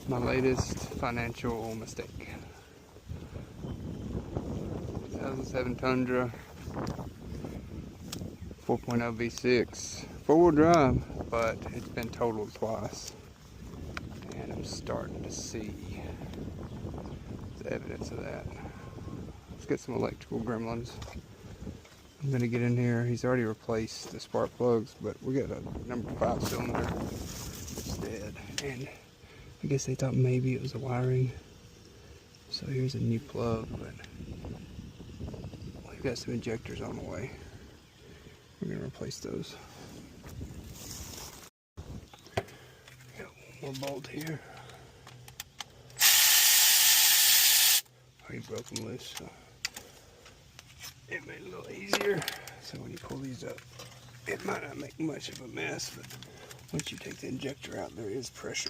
My latest financial mistake. 2007 Tundra 4.0 V6, four-wheel drive, but it's been totaled twice, and I'm starting to see the evidence of that. Let's get some electrical gremlins. I'm gonna get in here. He's already replaced the spark plugs, but we got a number 5 cylinder that's dead, and I guess they thought maybe it was the wiring. So here's a new plug, but we've got some injectors on the way. We're gonna replace those. Got one more bolt here. Already broke them loose, so it made it a little easier. So when you pull these up, it might not make much of a mess, but once you take the injector out, there is pressure.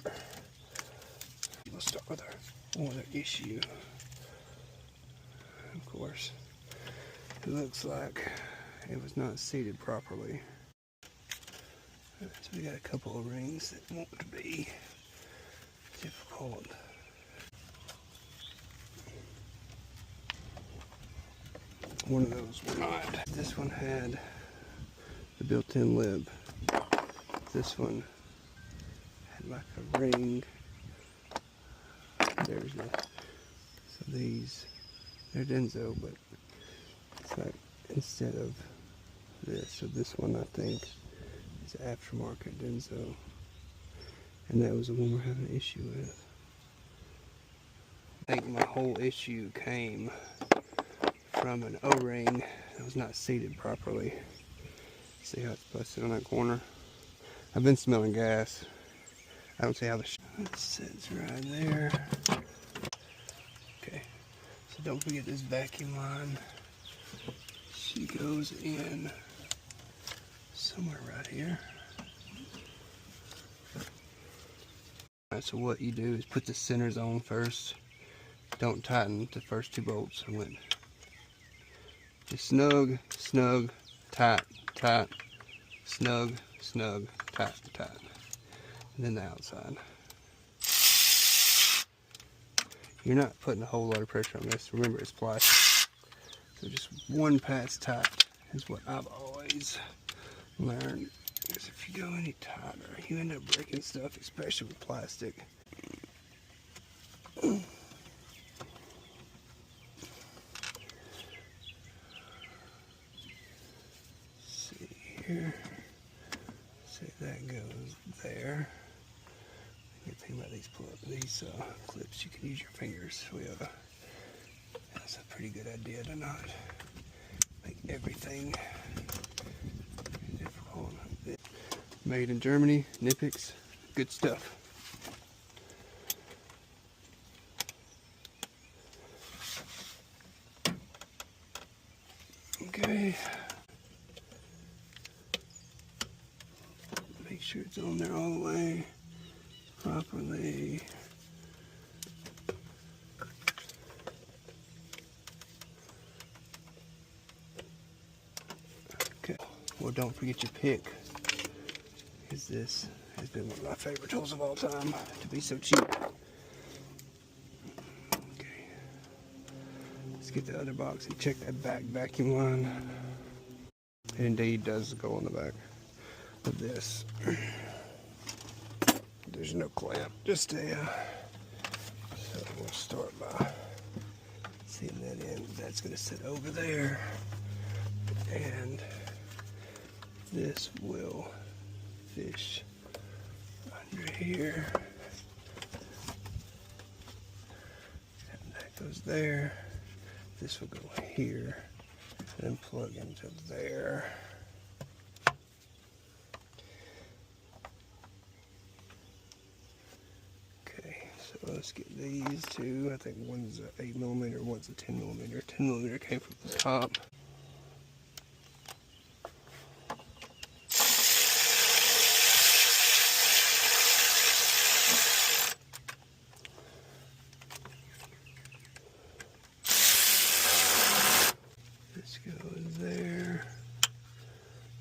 We'll start with our other issue. Of course, it looks like it was not seated properly. So we got a couple of rings that won't be difficult. One of those were not. This one had the built-in lib. This one had like a ring. There's no. So these, they're Denso, but it's like instead of this, so this one I think is aftermarket Denso, and that was the one we're having an issue with. I think my whole issue came from an O-ring that was not seated properly. See how it's busted on that corner? I've been smelling gas. I don't see how it sits right there. Okay, so don't forget this vacuum line. She goes in somewhere right here. Alright, so what you do is put the centers on first. Don't tighten the first 2 bolts. I went just snug, snug, tight, tight, snug, snug, tight, tight. And then the outside. You're not putting a whole lot of pressure on this. Remember, it's plastic. So just one pass tight is what I've always learned. Because if you go any tighter, you end up breaking stuff, especially with plastic. See here. See, that goes there. The good thing about these clips, you can use your fingers. That's a pretty good idea to not make everything difficult. Made in Germany, Nipix, good stuff. Okay. Make sure it's on there all the way properly. Okay. Well, don't forget your pick, because this has been one of my favorite tools of all time to be so cheap. Okay. Let's get the other box and check that back vacuum line. It indeed does go on the back of this. There's no clamp, just a, so we'll start by seeing that in. That's gonna sit over there, and this will fish under here, and that goes there. This will go here, and plug into there. Let's get these two. I think one's an 8mm, one's a 10mm. 10mm came from the top. This goes there.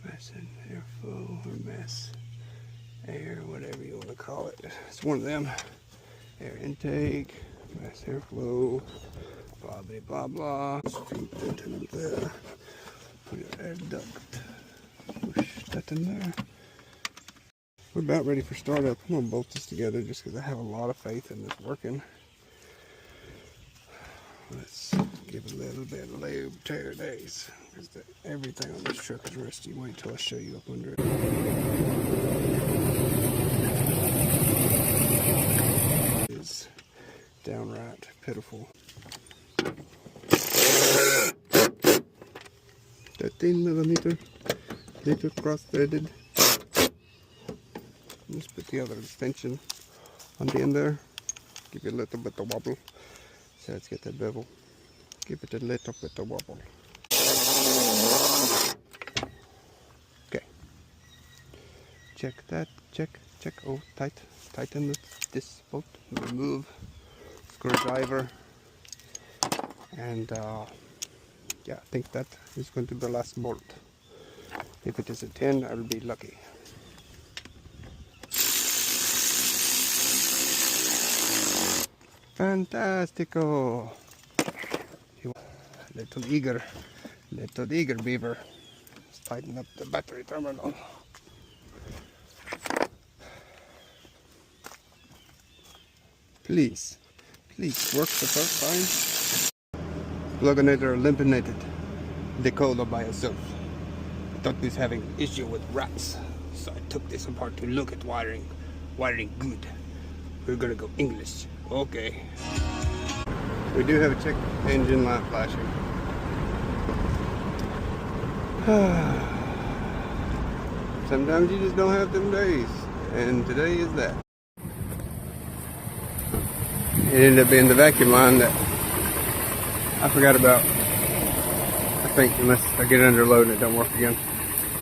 Mass and airflow, or mass air, whatever you want to call it. It's one of them. Air intake, mass airflow, blah blah blah blah. Feed that in there. Put your air duct. Push that in there. We're about ready for startup. I'm gonna bolt this together just because I have a lot of faith in this working. Let's give it a little bit of lube tear days because everything on this truck is rusty. Wait till I show you up under it. It is downright pitiful. 13mm little cross-threaded. Just put the other extension on the end there. Give it a little bit of wobble. So let's get that bevel. Give it a little bit of wobble. Okay. Check that. Check. Oh, tight. Tighten this bolt. Remove screwdriver. And yeah, I think that is going to be the last bolt. If it is a 10, I will be lucky. Fantastico! Little eager beaver. Let's tighten up the battery terminal. Please work the first time. Pluginator eliminated decoder by itself. I thought this having issue with rats, so I took this apart to look at wiring. Wiring good. We're gonna go English. Okay. We do have a check engine light flashing. Sometimes you just don't have them days, and today is that. It ended up being the vacuum line that I forgot about. I think unless I get it under load and it don't work again.